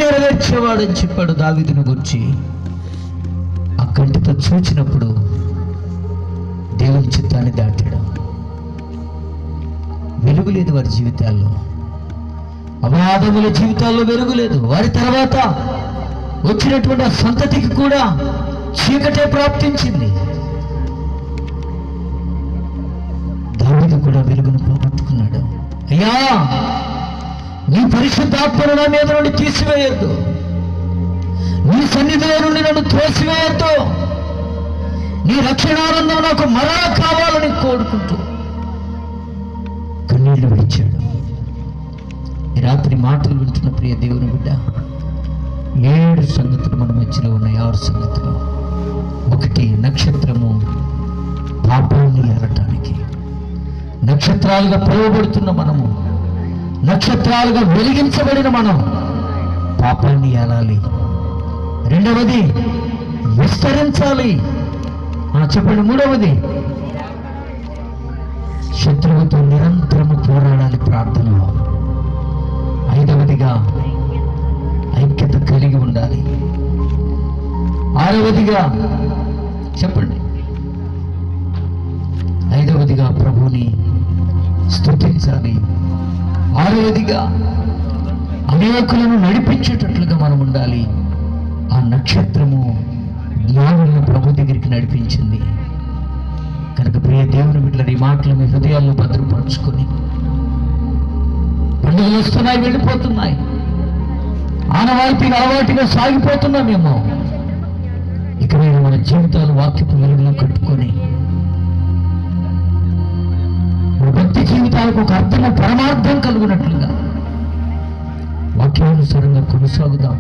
నెరవేర్చేవాడు అని చెప్పాడు దావీదును గురించి. ఆ కంటితో చూచినప్పుడు దేవుని చిత్తాన్ని దాటాడు. వెలుగు లేదు వారి జీవితాల్లో, అబాధముల జీవితాల్లో వెలుగు లేదు. వారి తర్వాత వచ్చినటువంటి ఆ సంతతికి కూడా చీకటే ప్రాప్తించింది. దావీదు కూడా వెలుగును పోగొట్టుకున్నాడు. అయ్యా, నీ పరిశుద్ధాత్మను నా మీద నుండి తీసివేయద్దు, నీ సన్నిధిలో నుండి నన్ను తోసివేయద్దు, నీ రక్షణానందం నాకు మరలా కావాలని కోరుకుంటూ కన్నీళ్లు విడిచాడు. ఈ రాత్రి మాటలు వింటున్న ప్రియ దేవుని బిడ్డ, 7 సంగతులు మన మధ్యలో ఉన్నాయి. 6 సంగతులు. 1, నక్షత్రము పాపాన్ని ఏరటానికి. నక్షత్రాలుగా పిలువబడుతున్న మనము, నక్షత్రాలుగా వెలిగించబడిన మనం పాపాన్ని ఏలాలి. 2వది విస్తరించాలి. చెప్పండి. 3వది శత్రువుతో నిరంతరము పోరాడాలి ప్రార్థనలో. 5వదిగా ఐక్యత కలిగి ఉండాలి. 6వదిగా చెప్పండి. 5వదిగా ప్రభువుని స్తుతించాలి. 6వదిగా అనేకులను నడిపించేటట్లుగా మనం ఉండాలి. ఆ నక్షత్రము జ్ఞానులను ప్రభు దగ్గరికి నడిపించింది. కనుక ప్రియ దేవుని బిడ్డలారా, ఈ మాటలు మీ హృదయాల్లో భద్రపరుచుకొని, పండుగలు వస్తున్నాయి, వెళ్ళిపోతున్నాయి, ఆనవాయితీగా అలవాటుగా సాగిపోతున్నామేమో. ఇక నేను మన జీవితాలు వాక్యపు వెలుగులో కట్టుకొని మన భక్తి జీవితాలకు ఒక అర్థము పరమార్థం కలుగునట్లుగా వాక్యానుసారంగా కొనసాగుదాం.